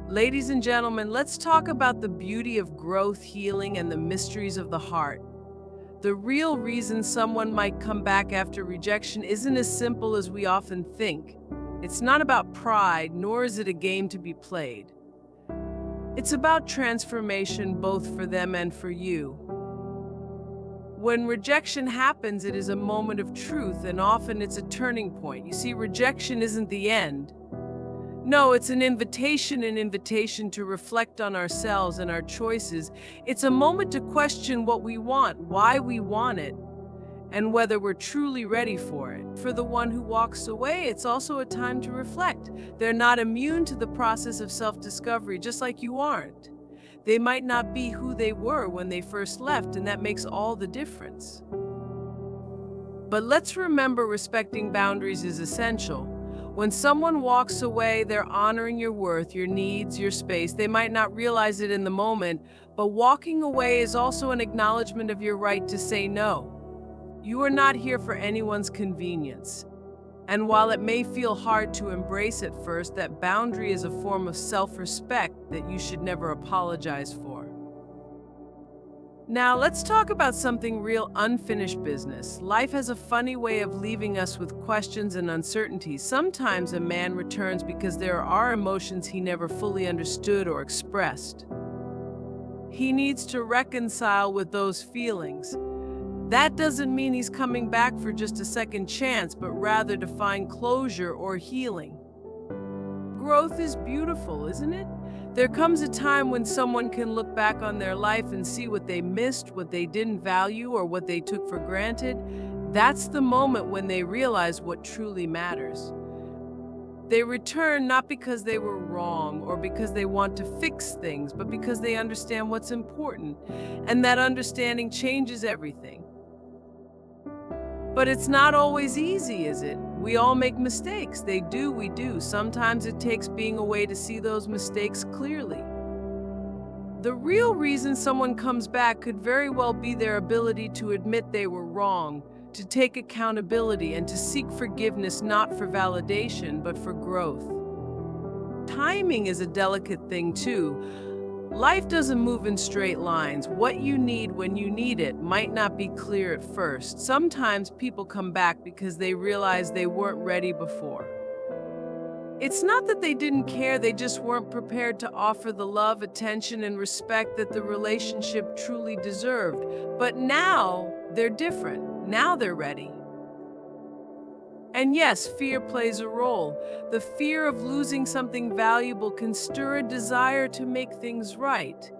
Ladies and gentlemen, let's talk about the beauty of growth, healing, and the mysteries of the heart. The real reason someone might come back after rejection isn't as simple as we often think. It's not about pride, nor is it a game to be played. It's about transformation both for them and for you. When rejection happens, it is a moment of truth, and often it's a turning point. You see, rejection isn't the end. No, it's an invitation to reflect on ourselves and our choices. It's a moment to question what we want, why we want it, and whether we're truly ready for it. For the one who walks away, it's also a time to reflect. They're not immune to the process of self-discovery, just like you aren't. They might not be who they were when they first left, and that makes all the difference. But let's remember, respecting boundaries is essential. When someone walks away, they're honoring your worth, your needs, your space. They might not realize it in the moment, but walking away is also an acknowledgement of your right to say no. You are not here for anyone's convenience. And while it may feel hard to embrace at first, that boundary is a form of self-respect that you should never apologize for. Now, let's talk about something real unfinished business. Life has a funny way of leaving us with questions and uncertainties. Sometimes a man returns because there are emotions he never fully understood or expressed. He needs to reconcile with those feelings. That doesn't mean he's coming back for just a second chance, but rather to find closure or healing. Growth is beautiful, isn't it? There comes a time when someone can look back on their life and see what they missed, what they didn't value, or what they took for granted. That's the moment when they realize what truly matters. They return not because they were wrong or because they want to fix things, but because they understand what's important, and that understanding changes everything. But it's not always easy, is it? We all make mistakes. They do, we do. Sometimes it takes being away to see those mistakes clearly. The real reason someone comes back could very well be their ability to admit they were wrong, to take accountability, and to seek forgiveness, not for validation, but for growth. Timing is a delicate thing, too. Life doesn't move in straight lines. What you need when you need it might not be clear at first. Sometimes people come back because they realize they weren't ready before. It's not that they didn't care, they just weren't prepared to offer the love, attention, and respect that the relationship truly deserved. But now they're different. Now they're ready. And yes, fear plays a role. The fear of losing something valuable can stir a desire to make things right.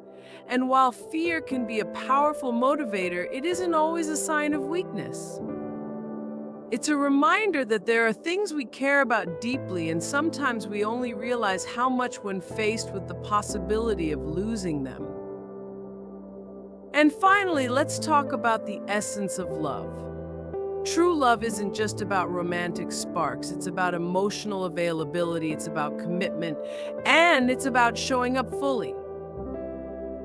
And while fear can be a powerful motivator, it isn't always a sign of weakness. It's a reminder that there are things we care about deeply, and sometimes we only realize how much when faced with the possibility of losing them. And finally, let's talk about the essence of love. True love isn't just about romantic sparks. It's about emotional availability, it's about commitment, and it's about showing up fully.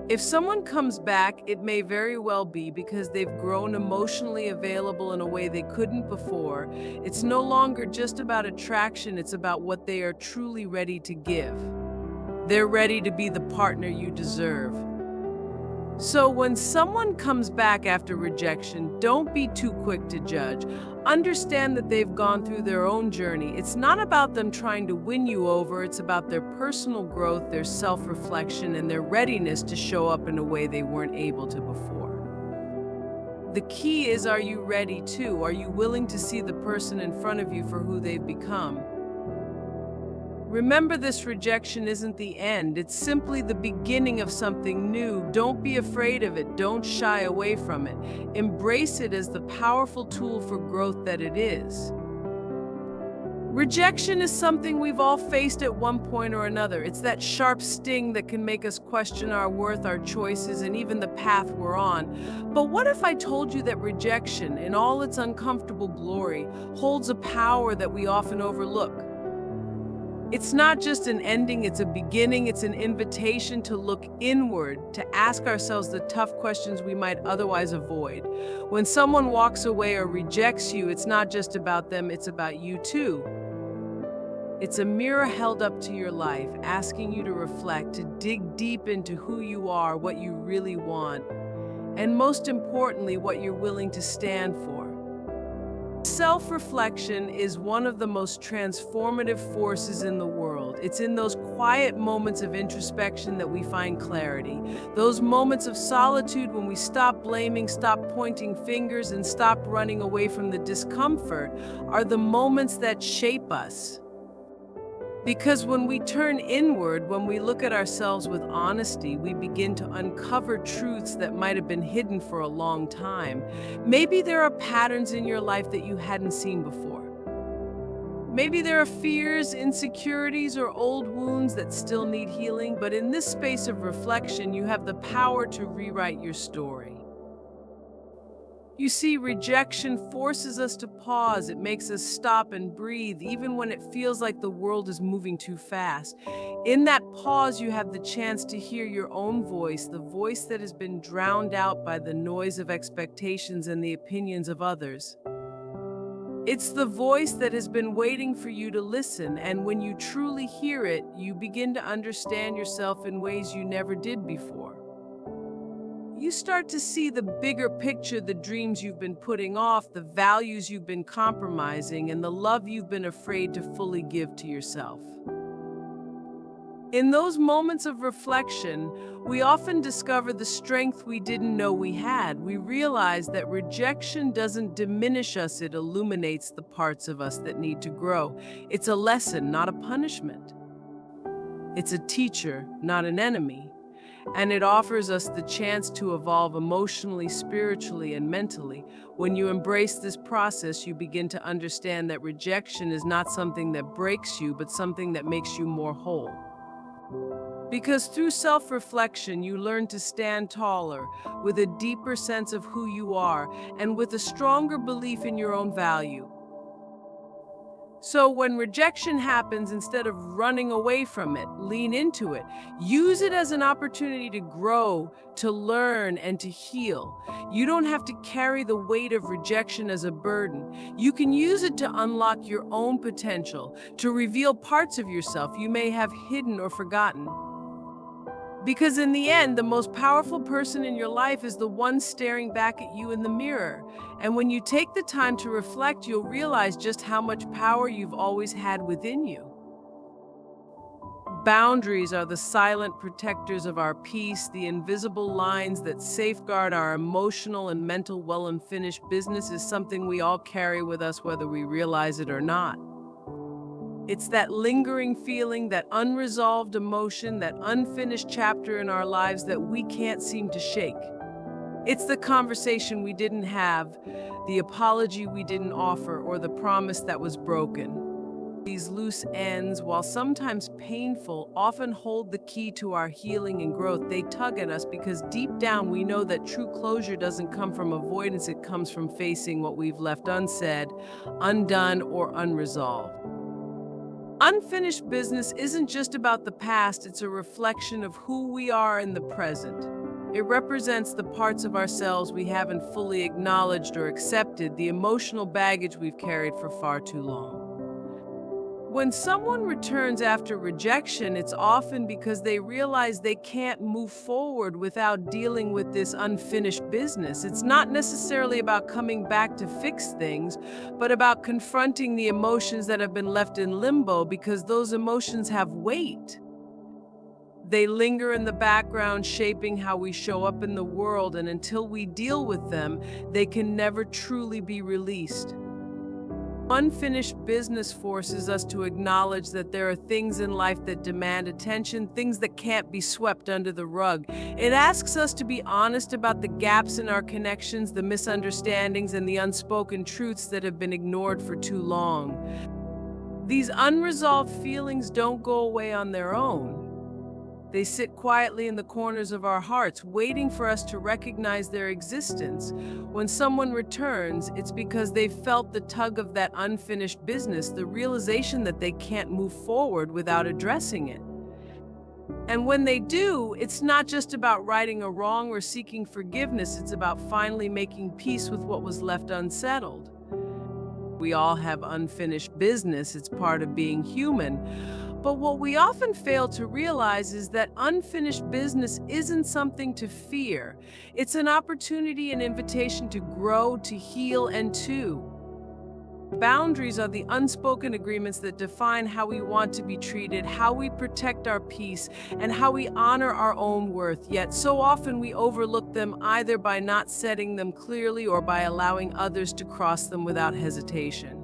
If someone comes back, it may very well be because they've grown emotionally available in a way they couldn't before. It's no longer just about attraction, it's about what they are truly ready to give. They're ready to be the partner you deserve. So when someone comes back after rejection, don't be too quick to judge. Understand that they've gone through their own journey. It's not about them trying to win you over. It's about their personal growth, their self-reflection, and their readiness to show up in a way they weren't able to before. The key is, are you ready too? Are you willing to see the person in front of you for who they've become? Remember, this rejection isn't the end. It's simply the beginning of something new. Don't be afraid of it. Don't shy away from it. Embrace it as the powerful tool for growth that it is. Rejection is something we've all faced at one point or another. It's that sharp sting that can make us question our worth, our choices, and even the path we're on. But what if I told you that rejection, in all its uncomfortable glory, holds a power that we often overlook? It's not just an ending, it's a beginning. It's an invitation to look inward, to ask ourselves the tough questions we might otherwise avoid. When someone walks away or rejects you, it's not just about them, it's about you too. It's a mirror held up to your life, asking you to reflect, to dig deep into who you are, what you really want, and most importantly, what you're willing to stand for. Self-reflection is one of the most transformative forces in the world. It's in those quiet moments of introspection that we find clarity. Those moments of solitude when we stop blaming, stop pointing fingers, and stop running away from the discomfort are the moments that shape us. Because when we turn inward, when we look at ourselves with honesty, we begin to uncover truths that might have been hidden for a long time. Maybe there are patterns in your life that you hadn't seen before. Maybe there are fears, insecurities, or old wounds that still need healing, but in this space of reflection, you have the power to rewrite your story. You see, rejection forces us to pause. It makes us stop and breathe, even when it feels like the world is moving too fast. In that pause, you have the chance to hear your own voice, the voice that has been drowned out by the noise of expectations and the opinions of others. It's the voice that has been waiting for you to listen, and when you truly hear it, you begin to understand yourself in ways you never did before. You start to see the bigger picture, the dreams you've been putting off, the values you've been compromising, and the love you've been afraid to fully give to yourself. In those moments of reflection, we often discover the strength we didn't know we had. We realize that rejection doesn't diminish us, it illuminates the parts of us that need to grow. It's a lesson, not a punishment. It's a teacher, not an enemy. And it offers us the chance to evolve emotionally, spiritually, and mentally. When you embrace this process, you begin to understand that rejection is not something that breaks you, but something that makes you more whole. Because through self-reflection, you learn to stand taller, with a deeper sense of who you are, and with a stronger belief in your own value. So when rejection happens, instead of running away from it, lean into it. Use it as an opportunity to grow, to learn, and to heal. You don't have to carry the weight of rejection as a burden. You can use it to unlock your own potential, to reveal parts of yourself you may have hidden or forgotten. Because in the end, the most powerful person in your life is the one staring back at you in the mirror. And when you take the time to reflect, you'll realize just how much power you've always had within you. Boundaries are the silent protectors of our peace, the invisible lines that safeguard our emotional and mental well. Unfinished business is something we all carry with us, whether we realize it or not. It's that lingering feeling, that unresolved emotion, that unfinished chapter in our lives that we can't seem to shake. It's the conversation we didn't have, the apology we didn't offer, or the promise that was broken. These loose ends, while sometimes painful, often hold the key to our healing and growth. They tug at us because deep down we know that true closure doesn't come from avoidance, it comes from facing what we've left unsaid, undone, or unresolved. Unfinished business isn't just about the past, it's a reflection of who we are in the present. It represents the parts of ourselves we haven't fully acknowledged or accepted, the emotional baggage we've carried for far too long. When someone returns after rejection, it's often because they realize they can't move forward without dealing with this unfinished business. It's not necessarily about coming back to fix things, but about confronting the emotions that have been left in limbo, because those emotions have weight. They linger in the background, shaping how we show up in the world, and until we deal with them, they can never truly be released. Unfinished business forces us to acknowledge that there are things in life that demand attention, things that can't be swept under the rug. It asks us to be honest about the gaps in our connections, the misunderstandings, and the unspoken truths that have been ignored for too long. These unresolved feelings don't go away on their own. They sit quietly in the corners of our hearts, waiting for us to recognize their existence. When someone returns, it's because they've felt the tug of that unfinished business, the realization that they can't move forward without addressing it. And when they do, it's not just about righting a wrong or seeking forgiveness, it's about finally making peace with what was left unsettled. We all have unfinished business, it's part of being human. But what we often fail to realize is that unfinished business isn't something to fear. It's an opportunity, an invitation to grow, to heal, and to. Boundaries are the unspoken agreements that define how we want to be treated, how we protect our peace, and how we honor our own worth. Yet so often we overlook them, either by not setting them clearly or by allowing others to cross them without hesitation.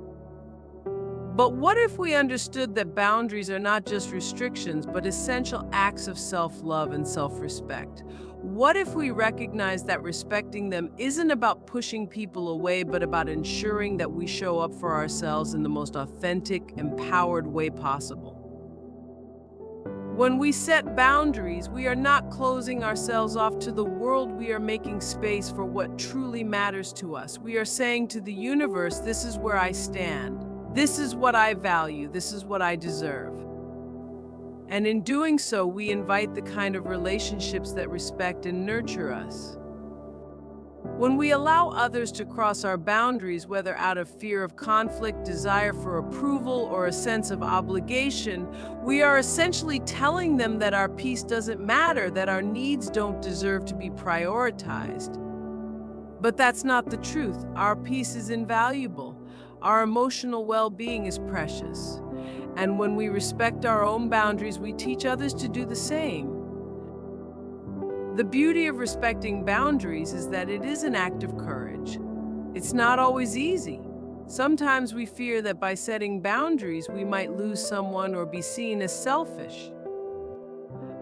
But what if we understood that boundaries are not just restrictions, but essential acts of self-love and self-respect? What if we recognize that respecting them isn't about pushing people away, but about ensuring that we show up for ourselves in the most authentic, empowered way possible? When we set boundaries, we are not closing ourselves off to the world, we are making space for what truly matters to us. We are saying to the universe, this is where I stand. This is what I value. This is what I deserve. And in doing so, we invite the kind of relationships that respect and nurture us. When we allow others to cross our boundaries, whether out of fear of conflict, desire for approval, or a sense of obligation, we are essentially telling them that our peace doesn't matter, that our needs don't deserve to be prioritized. But that's not the truth. Our peace is invaluable. Our emotional well-being is precious. And when we respect our own boundaries, we teach others to do the same. The beauty of respecting boundaries is that it is an act of courage. It's not always easy. Sometimes we fear that by setting boundaries, we might lose someone or be seen as selfish.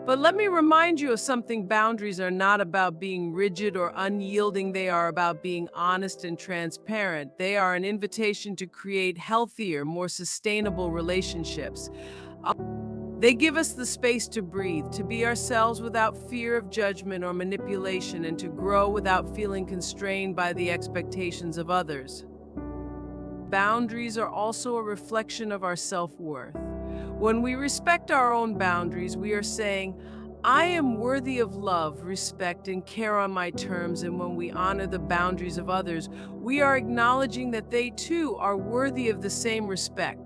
But let me remind you of something: boundaries are not about being rigid or unyielding. They are about being honest and transparent. They are an invitation to create healthier, more sustainable relationships. They give us the space to breathe, to be ourselves without fear of judgment or manipulation, and to grow without feeling constrained by the expectations of others. Boundaries are also a reflection of our self-worth. When we respect our own boundaries, we are saying, I am worthy of love, respect, and care on my terms. And when we honor the boundaries of others, we are acknowledging that they too are worthy of the same respect.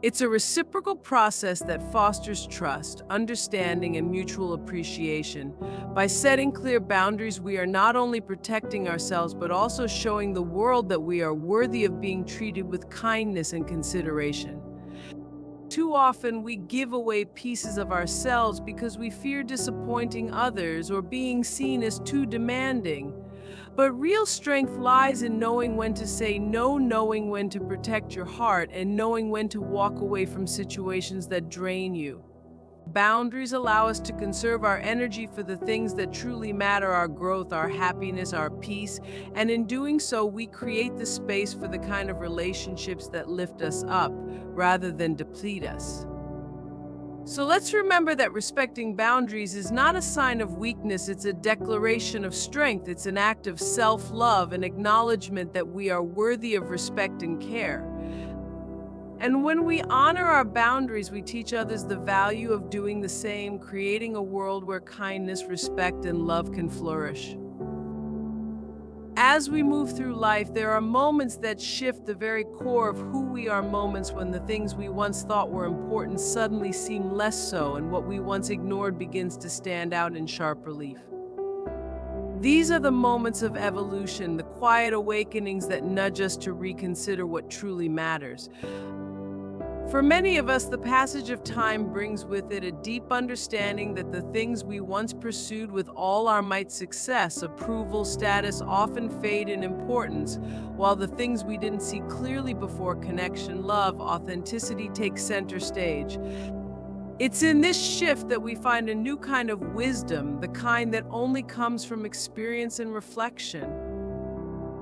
It's a reciprocal process that fosters trust, understanding, and mutual appreciation. By setting clear boundaries, we are not only protecting ourselves, but also showing the world that we are worthy of being treated with kindness and consideration. Too often, we give away pieces of ourselves because we fear disappointing others or being seen as too demanding. But real strength lies in knowing when to say no, knowing when to protect your heart, and knowing when to walk away from situations that drain you. Boundaries allow us to conserve our energy for the things that truly matter: our growth, our happiness, our peace. And in doing so, we create the space for the kind of relationships that lift us up rather than deplete us. So let's remember that respecting boundaries is not a sign of weakness, it's a declaration of strength. It's an act of self-love, an acknowledgement that we are worthy of respect and care. And when we honor our boundaries, we teach others the value of doing the same, creating a world where kindness, respect, and love can flourish. As we move through life, there are moments that shift the very core of who we are, moments when the things we once thought were important suddenly seem less so, and what we once ignored begins to stand out in sharp relief. These are the moments of evolution, the quiet awakenings that nudge us to reconsider what truly matters. For many of us, the passage of time brings with it a deep understanding that the things we once pursued with all our might, success, approval, status, often fade in importance, while the things we didn't see clearly before, connection, love, authenticity, take center stage. It's in this shift that we find a new kind of wisdom, the kind that only comes from experience and reflection.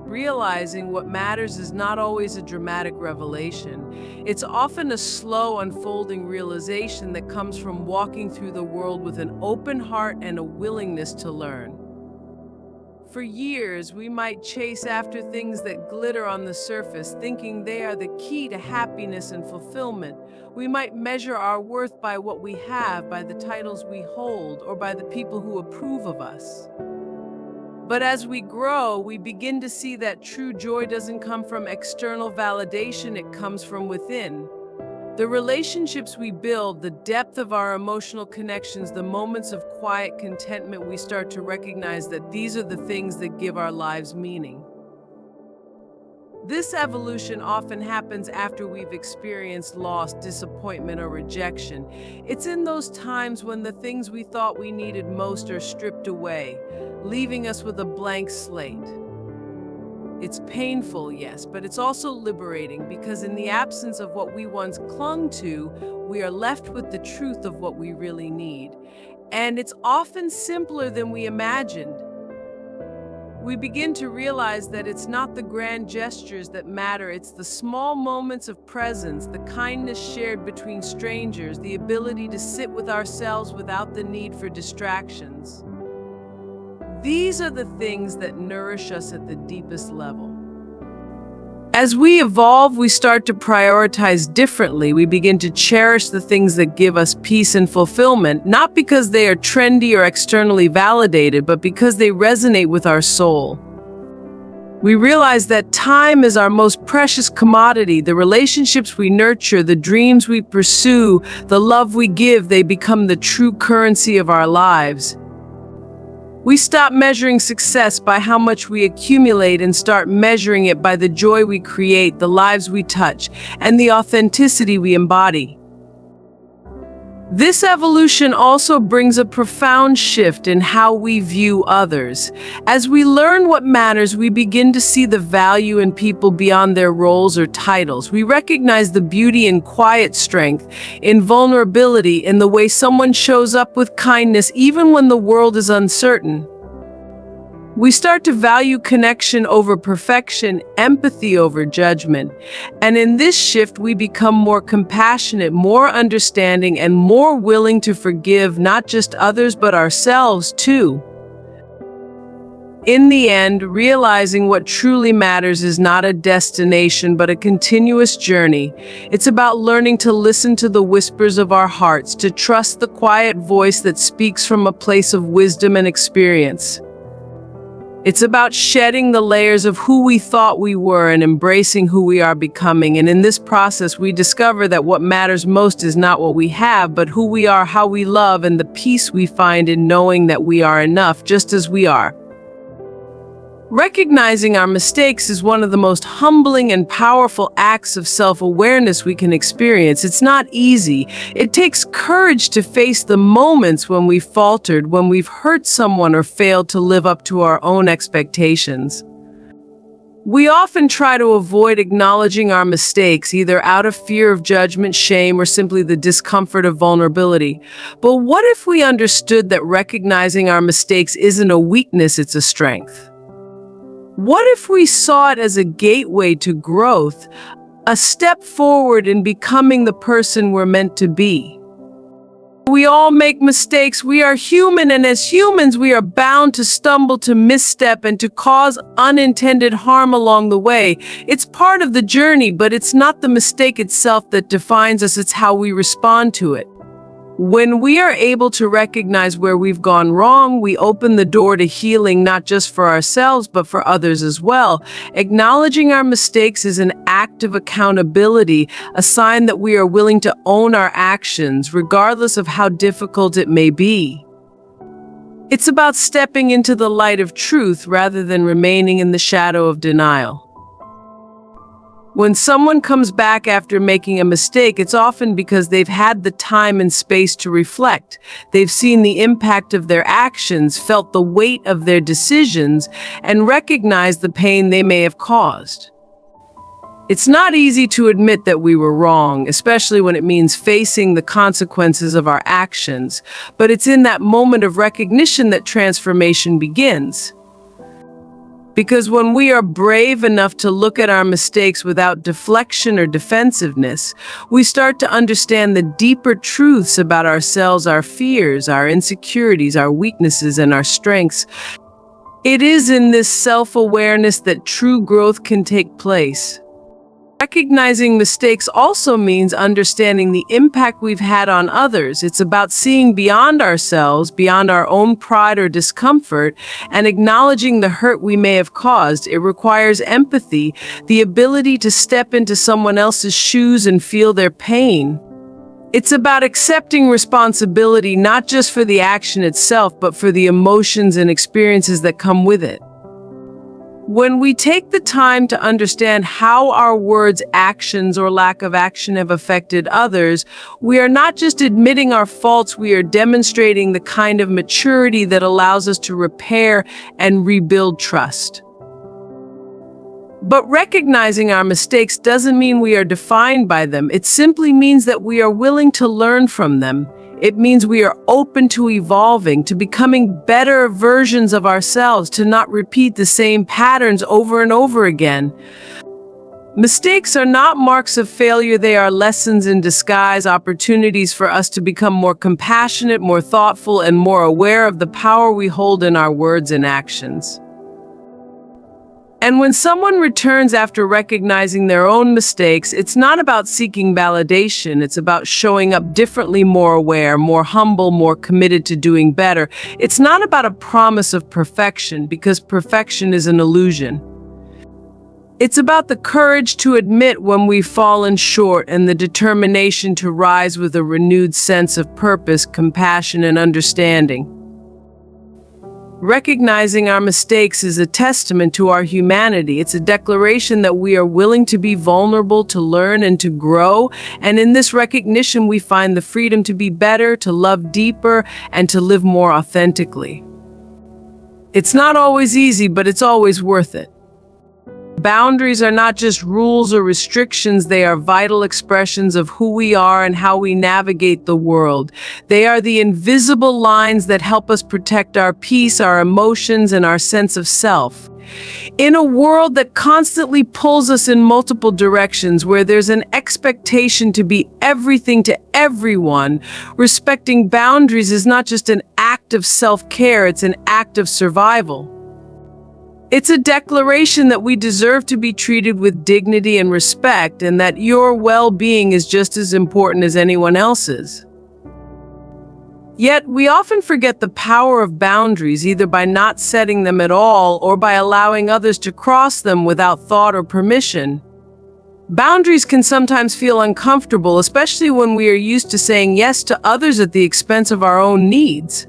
Realizing what matters is not always a dramatic revelation. It's often a slow, unfolding realization that comes from walking through the world with an open heart and a willingness to learn. For years, we might chase after things that glitter on the surface, thinking they are the key to happiness and fulfillment. We might measure our worth by what we have, by the titles we hold, or by the people who approve of us. But as we grow, we begin to see that true joy doesn't come from external validation, it comes from within. The relationships we build, the depth of our emotional connections, the moments of quiet contentment, we start to recognize that these are the things that give our lives meaning. This evolution often happens after we've experienced loss, disappointment, or rejection. It's in those times when the things we thought we needed most are stripped away, leaving us with a blank slate. It's painful, yes, but it's also liberating because in the absence of what we once clung to, we are left with the truth of what we really need. And it's often simpler than we imagined. We begin to realize that it's not the grand gestures that matter, it's the small moments of presence, the kindness shared between strangers, the ability to sit with ourselves without the need for distractions. These are the things that nourish us at the deepest level. As we evolve, we start to prioritize differently. We begin to cherish the things that give us peace and fulfillment, not because they are trendy or externally validated, but because they resonate with our soul. We realize that time is our most precious commodity. The relationships we nurture, the dreams we pursue, the love we give, they become the true currency of our lives. We stop measuring success by how much we accumulate and start measuring it by the joy we create, the lives we touch, and the authenticity we embody. This evolution also brings a profound shift in how we view others. As we learn what matters, we begin to see the value in people beyond their roles or titles. We recognize the beauty in quiet strength, in vulnerability, in the way someone shows up with kindness even when the world is uncertain. We start to value connection over perfection, empathy over judgment. And in this shift, we become more compassionate, more understanding, and more willing to forgive not just others, but ourselves too. In the end, realizing what truly matters is not a destination, but a continuous journey. It's about learning to listen to the whispers of our hearts, to trust the quiet voice that speaks from a place of wisdom and experience. It's about shedding the layers of who we thought we were and embracing who we are becoming. And in this process, we discover that what matters most is not what we have, but who we are, how we love, and the peace we find in knowing that we are enough just as we are. Recognizing our mistakes is one of the most humbling and powerful acts of self-awareness we can experience. It's not easy. It takes courage to face the moments when we've faltered, when we've hurt someone or failed to live up to our own expectations. We often try to avoid acknowledging our mistakes, either out of fear of judgment, shame, or simply the discomfort of vulnerability. But what if we understood that recognizing our mistakes isn't a weakness, it's a strength? What if we saw it as a gateway to growth, a step forward in becoming the person we're meant to be? We all make mistakes. We are human, and as humans, we are bound to stumble, to misstep, and to cause unintended harm along the way. It's part of the journey, but it's not the mistake itself that defines us. It's how we respond to it. When we are able to recognize where we've gone wrong, we open the door to healing, not just for ourselves, but for others as well. Acknowledging our mistakes is an act of accountability, a sign that we are willing to own our actions, regardless of how difficult it may be. It's about stepping into the light of truth rather than remaining in the shadow of denial. When someone comes back after making a mistake, it's often because they've had the time and space to reflect. They've seen the impact of their actions, felt the weight of their decisions, and recognized the pain they may have caused. It's not easy to admit that we were wrong, especially when it means facing the consequences of our actions. But it's in that moment of recognition that transformation begins. Because when we are brave enough to look at our mistakes without deflection or defensiveness, we start to understand the deeper truths about ourselves, our fears, our insecurities, our weaknesses, and our strengths. It is in this self-awareness that true growth can take place. Recognizing mistakes also means understanding the impact we've had on others. It's about seeing beyond ourselves, beyond our own pride or discomfort, and acknowledging the hurt we may have caused. It requires empathy, the ability to step into someone else's shoes and feel their pain. It's about accepting responsibility not just for the action itself, but for the emotions and experiences that come with it. When we take the time to understand how our words, actions, or lack of action have affected others, we are not just admitting our faults, we are demonstrating the kind of maturity that allows us to repair and rebuild trust. But recognizing our mistakes doesn't mean we are defined by them. It simply means that we are willing to learn from them. It means we are open to evolving, to becoming better versions of ourselves, to not repeat the same patterns over and over again. Mistakes are not marks of failure, they are lessons in disguise, opportunities for us to become more compassionate, more thoughtful, and more aware of the power we hold in our words and actions. And when someone returns after recognizing their own mistakes, it's not about seeking validation. It's about showing up differently, more aware, more humble, more committed to doing better. It's not about a promise of perfection, because perfection is an illusion. It's about the courage to admit when we've fallen short and the determination to rise with a renewed sense of purpose, compassion, and understanding. Recognizing our mistakes is a testament to our humanity. It's a declaration that we are willing to be vulnerable, to learn, and to grow. And in this recognition, we find the freedom to be better, to love deeper, and to live more authentically. It's not always easy, but it's always worth it. Boundaries are not just rules or restrictions, they are vital expressions of who we are and how we navigate the world. They are the invisible lines that help us protect our peace, our emotions, and our sense of self. In a world that constantly pulls us in multiple directions, where there's an expectation to be everything to everyone, respecting boundaries is not just an act of self-care, it's an act of survival. It's a declaration that we deserve to be treated with dignity and respect, and that your well-being is just as important as anyone else's. Yet, we often forget the power of boundaries, either by not setting them at all or by allowing others to cross them without thought or permission. Boundaries can sometimes feel uncomfortable, especially when we are used to saying yes to others at the expense of our own needs.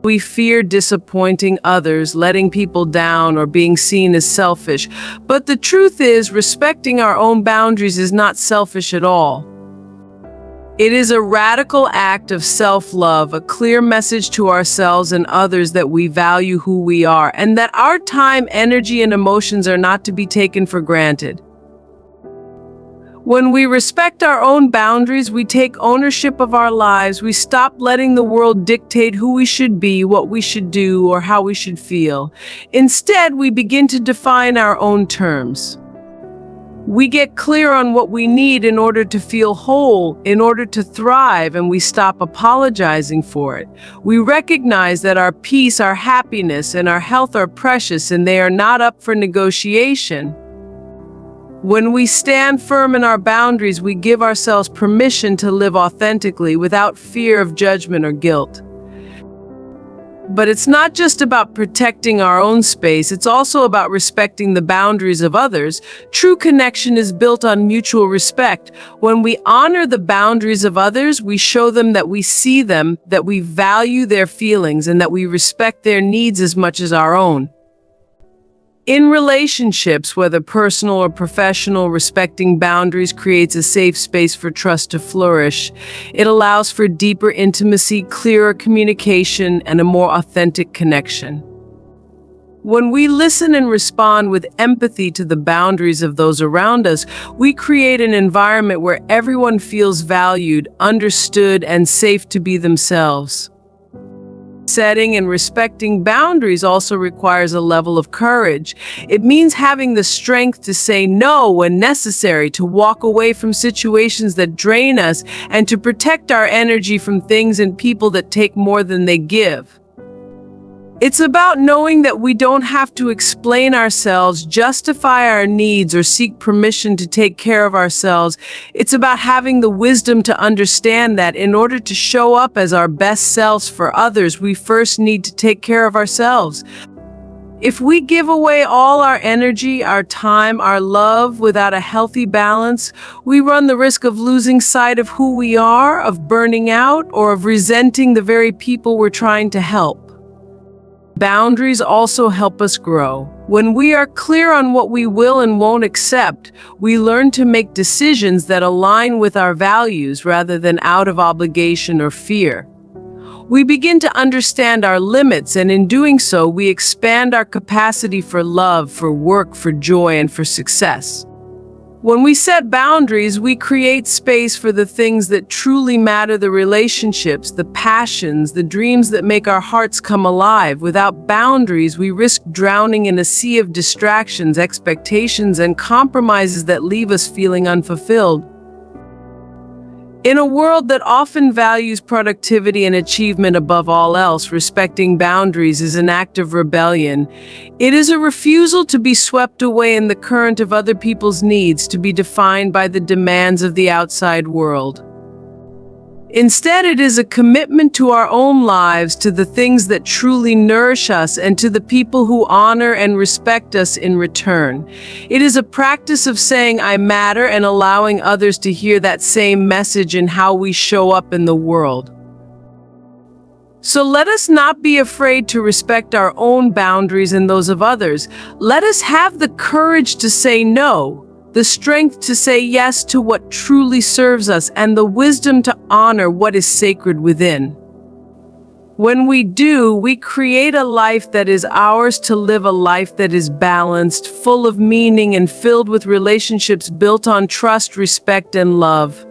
We fear disappointing others, letting people down, or being seen as selfish. But the truth is, respecting our own boundaries is not selfish at all. It is a radical act of self-love, a clear message to ourselves and others that we value who we are, and that our time, energy, and emotions are not to be taken for granted. When we respect our own boundaries, we take ownership of our lives. We stop letting the world dictate who we should be, what we should do, or how we should feel. Instead, we begin to define our own terms. We get clear on what we need in order to feel whole, in order to thrive, and we stop apologizing for it. We recognize that our peace, our happiness, and our health are precious, and they are not up for negotiation. When we stand firm in our boundaries, we give ourselves permission to live authentically without fear of judgment or guilt. But it's not just about protecting our own space, it's also about respecting the boundaries of others. True connection is built on mutual respect. When we honor the boundaries of others, we show them that we see them, that we value their feelings, and that we respect their needs as much as our own. In relationships, whether personal or professional, respecting boundaries creates a safe space for trust to flourish. It allows for deeper intimacy, clearer communication, and a more authentic connection. When we listen and respond with empathy to the boundaries of those around us, we create an environment where everyone feels valued, understood, and safe to be themselves. Setting and respecting boundaries also requires a level of courage. It means having the strength to say no when necessary, to walk away from situations that drain us, and to protect our energy from things and people that take more than they give. It's about knowing that we don't have to explain ourselves, justify our needs, or seek permission to take care of ourselves. It's about having the wisdom to understand that in order to show up as our best selves for others, we first need to take care of ourselves. If we give away all our energy, our time, our love without a healthy balance, we run the risk of losing sight of who we are, of burning out, or of resenting the very people we're trying to help. Boundaries also help us grow. When we are clear on what we will and won't accept, we learn to make decisions that align with our values rather than out of obligation or fear. We begin to understand our limits, and in doing so, we expand our capacity for love, for work, for joy, and for success. When we set boundaries, we create space for the things that truly matter, the relationships, the passions, the dreams that make our hearts come alive. Without boundaries, we risk drowning in a sea of distractions, expectations, and compromises that leave us feeling unfulfilled. In a world that often values productivity and achievement above all else, respecting boundaries is an act of rebellion. It is a refusal to be swept away in the current of other people's needs, to be defined by the demands of the outside world. Instead, it is a commitment to our own lives, to the things that truly nourish us, and to the people who honor and respect us in return. It is a practice of saying "I matter" and allowing others to hear that same message in how we show up in the world. So let us not be afraid to respect our own boundaries and those of others. Let us have the courage to say no, the strength to say yes to what truly serves us, and the wisdom to honor what is sacred within. When we do, we create a life that is ours to live, a life that is balanced, full of meaning, and filled with relationships built on trust, respect, and love.